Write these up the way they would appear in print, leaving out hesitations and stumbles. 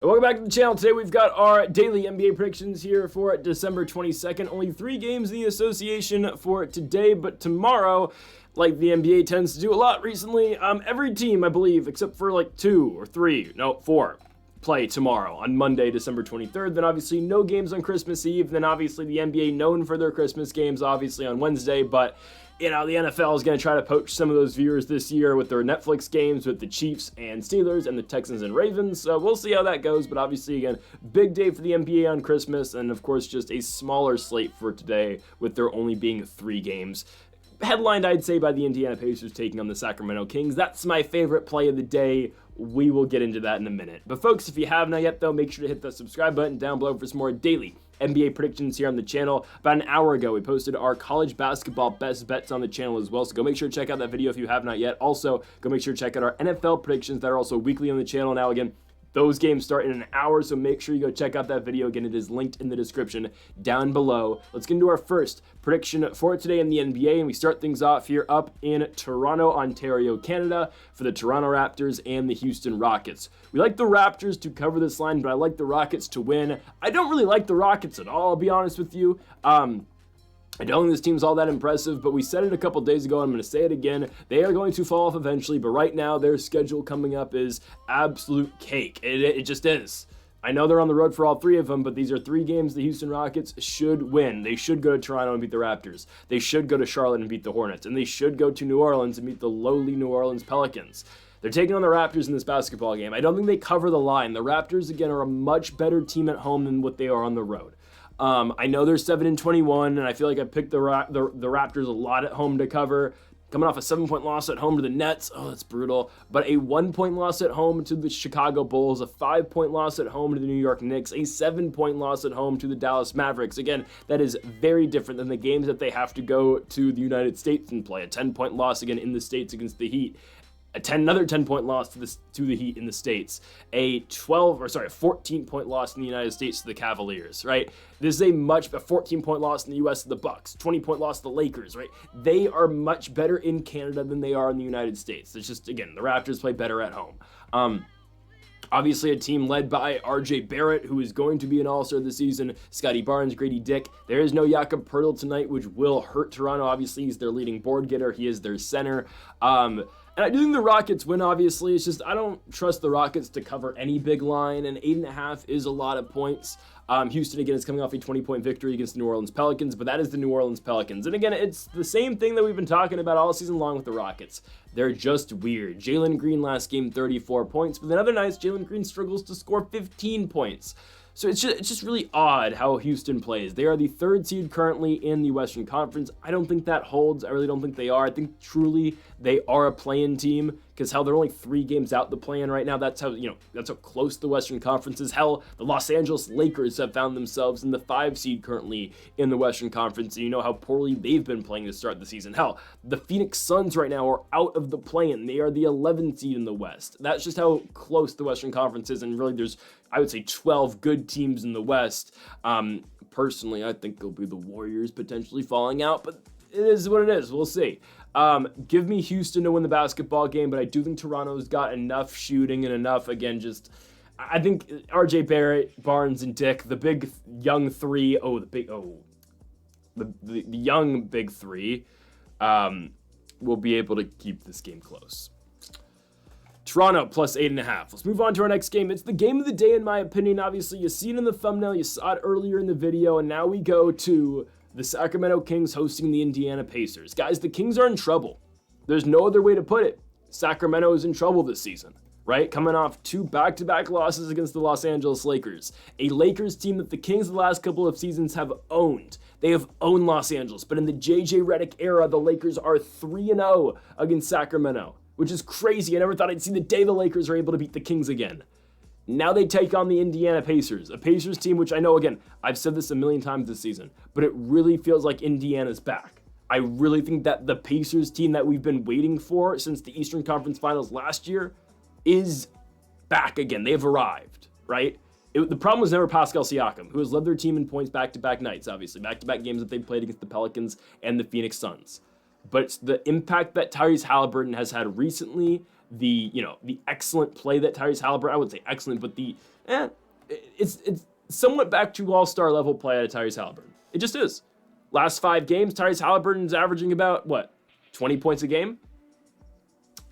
Welcome back to the channel. Today we've got our daily NBA predictions here for December 22nd. Only 3 games in the association for today, but tomorrow, like the NBA tends to do a lot recently, every team, I believe, except for like 4, play tomorrow on Monday, December 23rd. Then obviously no games on Christmas Eve. Then obviously the NBA known for their Christmas games, obviously on Wednesday, but you know, the NFL is going to try to poach some of those viewers this year with their Netflix games with the Chiefs and Steelers and the Texans and Ravens. So we'll see how that goes. But obviously, again, big day for the NBA on Christmas. And of course, just a smaller slate for today with there only being 3 games. Headlined, I'd say, by the Indiana Pacers taking on the Sacramento Kings. That's my favorite play of the day. We will get into that in a minute. But folks, if you have not yet, though, make sure to hit that subscribe button down below for some more daily NBA predictions here on the channel. About an hour ago, we posted our college basketball best bets on the channel as well, so go make sure to check out that video if you have not yet. Also, go make sure to check out our NFL predictions that are also weekly on the channel. Now, again, those games start in an hour, so make sure you go check out that video. Again, it is linked in the description down below. Let's get into our first prediction for today in the NBA, and we start things off here up in Toronto, Ontario, Canada, for the Toronto Raptors and the Houston Rockets. We like the Raptors to cover this line, but I like the Rockets to win. I don't really like the Rockets at all, I'll be honest with you. I don't think this team's all that impressive, but we said it a couple days ago, and I'm going to say it again. They are going to fall off eventually, but right now their schedule coming up is absolute cake. It just is. I know they're on the road for all 3 of them, but these are 3 games the Houston Rockets should win. They should go to Toronto and beat the Raptors. They should go to Charlotte and beat the Hornets. And they should go to New Orleans and beat the lowly New Orleans Pelicans. They're taking on the Raptors in this basketball game. I don't think they cover the line. The Raptors, again, are a much better team at home than what they are on the road. I know they're 7-21, and I feel like I picked the Raptors a lot at home to cover. Coming off a 7-point loss at home to the Nets, oh, that's brutal. But a 1-point loss at home to the Chicago Bulls, a 5-point loss at home to the New York Knicks, a 7-point loss at home to the Dallas Mavericks. Again, that is very different than the games that they have to go to the United States and play. A 10-point loss again in the States against the Heat. Another 10-point loss to the Heat in the States, a 14-point loss in the United States to the Cavaliers, right? This is a 14-point loss in the U.S. to the Bucks, 20-point loss to the Lakers, right? They are much better in Canada than they are in the United States. It's just, again, the Raptors play better at home. Obviously, a team led by R.J. Barrett, who is going to be an all-star this season, Scotty Barnes, Grady Dick. There is no Jakob Poeltl tonight, which will hurt Toronto. Obviously, he's their leading board getter. He is their center. And I do think the Rockets win, obviously. It's just I don't trust the Rockets to cover any big line, and 8.5 is a lot of points. Houston, again, is coming off a 20-point victory against the New Orleans Pelicans, but that is the New Orleans Pelicans. And again, it's the same thing that we've been talking about all season long with the Rockets. They're just weird. Jalen Green last game, 34 points, but then other nights, Jalen Green struggles to score 15 points. So it's just really odd how Houston plays. They are the 3rd seed currently in the Western Conference. I don't think that holds. I really don't think they are. I think truly they are a play-in team because hell, they're only 3 games out the play-in right now. That's how close the Western Conference is. Hell, the Los Angeles Lakers have found themselves in the 5 seed currently in the Western Conference, and you know how poorly they've been playing to start the season. Hell, the Phoenix Suns right now are out of the play-in. They are the 11th seed in the West. That's just how close the Western Conference is, and really there's, I would say, 12 good teams in the West. Personally, I think it'll be the Warriors potentially falling out, but it is what it is. We'll see. Give me Houston to win the basketball game, but I do think Toronto's got enough shooting and enough, again, just, I think R.J. Barrett, Barnes, and Dick, the big young 3, the young big 3, will be able to keep this game close. Toronto plus 8.5. Let's move on to our next game. It's the game of the day, in my opinion. Obviously, you see it in the thumbnail. You saw it earlier in the video. And now we go to the Sacramento Kings hosting the Indiana Pacers. Guys, the Kings are in trouble. There's no other way to put it. Sacramento is in trouble this season, right? Coming off 2 back-to-back losses against the Los Angeles Lakers. A Lakers team that the Kings the last couple of seasons have owned. They have owned Los Angeles. But in the J.J. Redick era, the Lakers are 3-0 against Sacramento, which is crazy. I never thought I'd see the day the Lakers are able to beat the Kings again. Now they take on the Indiana Pacers, a Pacers team which I know, again, I've said this a million times this season, but it really feels like Indiana's back. I really think that the Pacers team that we've been waiting for since the Eastern Conference Finals last year is back again. They've arrived, right? The problem was never Pascal Siakam, who has led their team in points back-to-back nights, obviously, back-to-back games that they played against the Pelicans and the Phoenix Suns. But it's the impact that Tyrese Halliburton has had recently, the excellent play that Tyrese Halliburton, I wouldn't say excellent, but the It's somewhat back to all-star level play out of Tyrese Halliburton. It just is. Last 5 games, Tyrese Halliburton's averaging about, 20 points a game?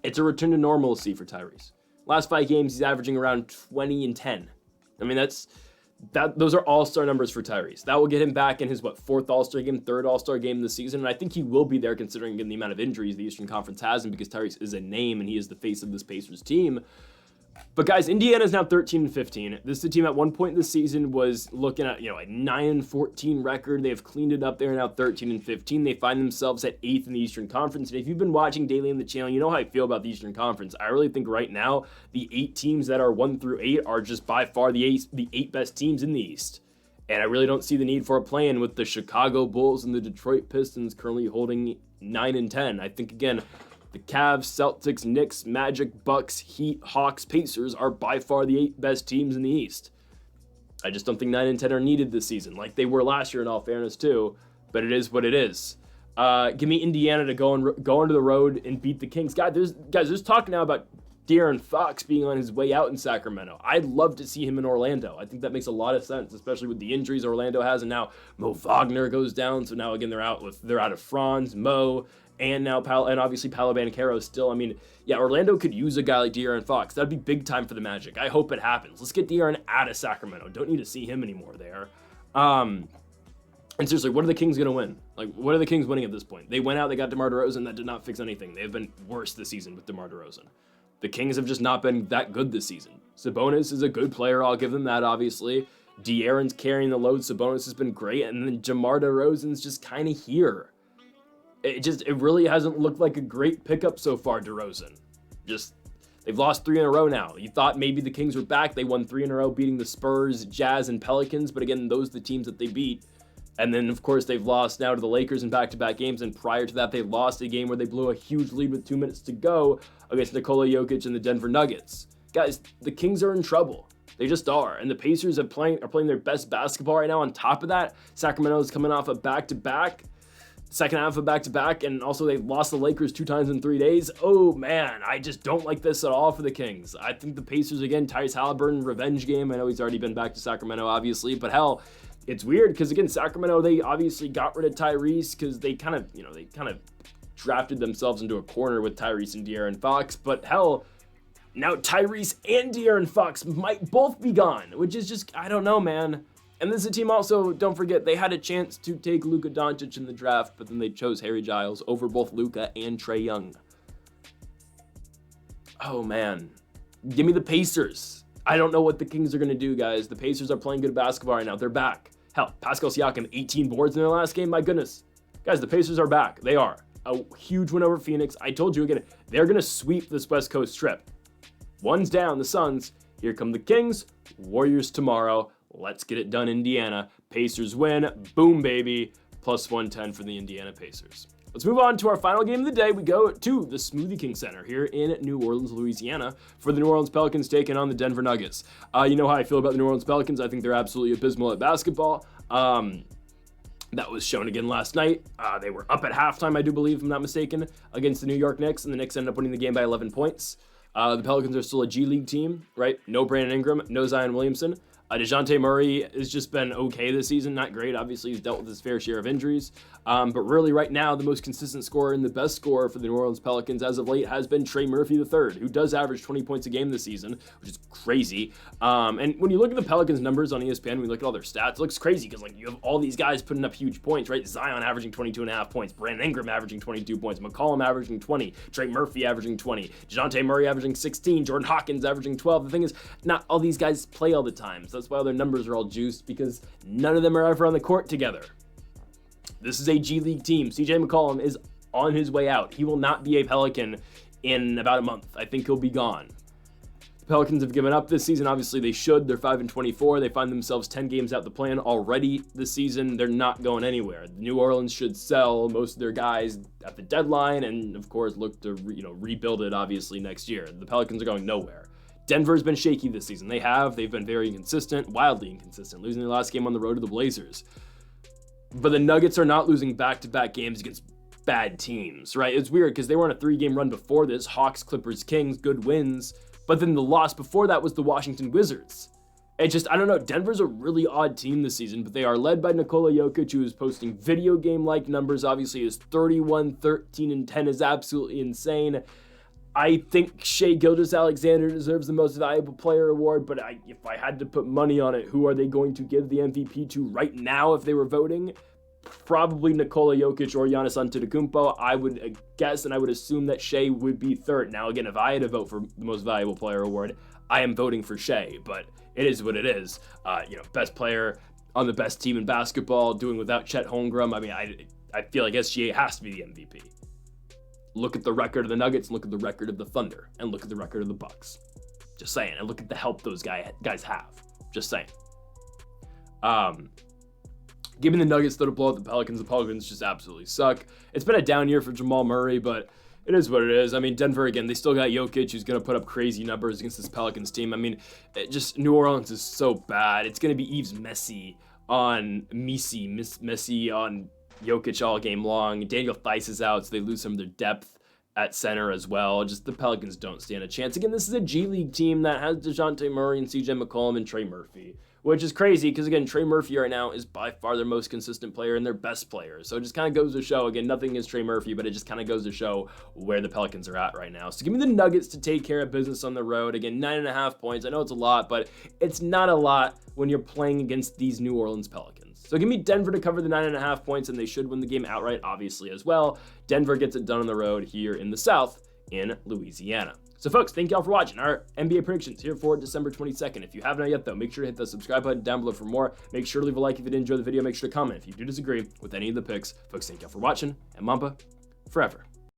It's a return to normalcy for Tyrese. Last 5 games, he's averaging around 20 and 10. I mean, those are all-star numbers for Tyrese. That will get him back in his, 4th all-star game, 3rd all-star game this season, and I think he will be there considering the amount of injuries the Eastern Conference has, and because Tyrese is a name and he is the face of this Pacers team. But guys, Indiana's now 13-15. This is a team at one point this season was looking at, a 9-14 record. They have cleaned it up. They're now 13-15. They find themselves at 8th in the Eastern Conference. And if you've been watching daily on the channel, you know how I feel about the Eastern Conference. I really think right now the 8 teams that are 1 through 8 are just by far the 8 best teams in the East. And I really don't see the need for a play-in with the Chicago Bulls and the Detroit Pistons currently holding 9 and 10. I think, again, the Cavs, Celtics, Knicks, Magic, Bucks, Heat, Hawks, Pacers are by far the 8 best teams in the East. I just don't think 9 and 10 are needed this season, like they were last year in all fairness too, but it is what it is. Give me Indiana to go onto the road and beat the Kings. There's talk now about De'Aaron Fox being on his way out in Sacramento. I'd love to see him in Orlando. I think that makes a lot of sense, especially with the injuries Orlando has, and now Mo Wagner goes down, so now again they're out of Franz, Mo, and now and obviously Paolo Banchero still. I mean, yeah, Orlando could use a guy like De'Aaron Fox. That'd be big time for the Magic. I hope it happens. Let's get De'Aaron out of Sacramento. Don't need to see him anymore there. And seriously, what are the Kings going to win? Like, what are the Kings winning at this point? They went out, they got DeMar DeRozan. That did not fix anything. They have been worse this season with DeMar DeRozan. The Kings have just not been that good this season. Sabonis is a good player. I'll give them that, obviously. De'Aaron's carrying the load. Sabonis has been great. And then DeMar DeRozan's just kind of here. It really hasn't looked like a great pickup so far, DeRozan. They've lost 3 in a row now. You thought maybe the Kings were back. They won 3 in a row, beating the Spurs, Jazz, and Pelicans. But again, those are the teams that they beat. And then, of course, they've lost now to the Lakers in back-to-back games. And prior to that, they lost a game where they blew a huge lead with 2 minutes to go against Nikola Jokic and the Denver Nuggets. Guys, the Kings are in trouble. They just are. And the Pacers are playing their best basketball right now. On top of that, Sacramento is coming off a back-to-back. Second half of back-to-back, and also they lost the Lakers 2 times in 3 days. Oh, man, I just don't like this at all for the Kings. I think the Pacers, again, Tyrese Halliburton, revenge game. I know he's already been back to Sacramento, obviously, but hell, it's weird because, again, Sacramento, they obviously got rid of Tyrese because they kind of drafted themselves into a corner with Tyrese and De'Aaron Fox, but hell, now Tyrese and De'Aaron Fox might both be gone, which is just, I don't know, man. And this is a team also, don't forget, they had a chance to take Luka Doncic in the draft, but then they chose Harry Giles over both Luka and Trae Young. Oh, man. Give me the Pacers. I don't know what the Kings are going to do, guys. The Pacers are playing good basketball right now. They're back. Hell, Pascal Siakam, 18 boards in their last game. My goodness. Guys, the Pacers are back. They are. A huge win over Phoenix. I told you again, they're going to sweep this West Coast trip. One's down, the Suns. Here come the Kings. Warriors tomorrow. Let's get it done, Indiana. Pacers win. Boom, baby. Plus 110 for the Indiana Pacers. Let's move on to our final game of the day. We go to the Smoothie King Center here in New Orleans, Louisiana, for the New Orleans Pelicans taking on the Denver Nuggets. You know how I feel about the New Orleans Pelicans. I think they're absolutely abysmal at basketball. That was shown again last night. They were up at halftime, I do believe, if I'm not mistaken, against the New York Knicks, and the Knicks ended up winning the game by 11 points. The Pelicans are still a G League team, right? No Brandon Ingram, no Zion Williamson. DeJounte Murray has just been okay this season. Not great. Obviously, he's dealt with his fair share of injuries. But really, right now, the most consistent scorer and the best scorer for the New Orleans Pelicans as of late has been Trey Murphy III, who does average 20 points a game this season, which is crazy. And when you look at the Pelicans' numbers on ESPN, when you look at all their stats, it looks crazy because you have all these guys putting up huge points, right? Zion averaging 22.5 points, Brandon Ingram averaging 22 points, McCollum averaging 20, Trey Murphy averaging 20, DeJounte Murray averaging 16, Jordan Hawkins averaging 12. The thing is, not all these guys play all the time, so that's why their numbers are all juiced, because none of them are ever on the court together. This is a G League team. CJ McCollum is on his way out. He will not be a Pelican in about a month. I think he'll be gone. The Pelicans have given up this season. Obviously, they should. They're 5-24. They find themselves 10 games out the plan already this season. They're not going anywhere. New Orleans should sell most of their guys at the deadline and, of course, look to rebuild it, obviously, next year. The Pelicans are going nowhere. Denver's been shaky this season. They've been very inconsistent, wildly inconsistent, losing their last game on the road to the Blazers. But the Nuggets are not losing back-to-back games against bad teams, right? It's weird because they were on a 3-game run before this. Hawks, Clippers, Kings, good wins. But then the loss before that was the Washington Wizards. It just, I don't know, Denver's a really odd team this season, but they are led by Nikola Jokic, who is posting video game-like numbers. Obviously, his 31, 13, and 10 is absolutely insane. I think Shai Gilgeous-Alexander deserves the Most Valuable Player award, but if I had to put money on it, who are they going to give the MVP to right now if they were voting? Probably Nikola Jokic or Giannis Antetokounmpo. I would guess and I would assume that Shai would be third. Now, again, if I had to vote for the Most Valuable Player award, I am voting for Shai, but it is what it is. Best player on the best team in basketball, doing without Chet Holmgren. I mean, I feel like SGA has to be the MVP. Look at the record of the Nuggets, look at the record of the Thunder, and look at the record of the Bucks. Just saying, and look at the help those guys have. Just saying. Giving the Nuggets though to blow out the Pelicans just absolutely suck. It's been a down year for Jamal Murray, but it is what it is. I mean, Denver, again, they still got Jokic, who's going to put up crazy numbers against this Pelicans team. I mean, New Orleans is so bad. It's going to be Yves Messi on Messi on Jokic all game long. Daniel Theis is out, so they lose some of their depth at center as well. Just the Pelicans don't stand a chance. Again, this is a G League team that has DeJounte Murray and CJ McCollum and Trey Murphy, which is crazy because, again, Trey Murphy right now is by far their most consistent player and their best player. So it just kind of goes to show, again, nothing against Trey Murphy, but it just kind of goes to show where the Pelicans are at right now. So give me the Nuggets to take care of business on the road. Again, 9.5 points. I know it's a lot, but it's not a lot when you're playing against these New Orleans Pelicans. So give me Denver to cover the 9.5 points, and they should win the game outright, obviously, as well. Denver gets it done on the road here in the South in Louisiana. So folks, thank y'all for watching our NBA predictions here for December 22nd. If you haven't yet though, make sure to hit the subscribe button down below for more. Make sure to leave a like if you did enjoy the video. Make sure to comment if you do disagree with any of the picks. Folks, thank y'all for watching, and Mamba forever.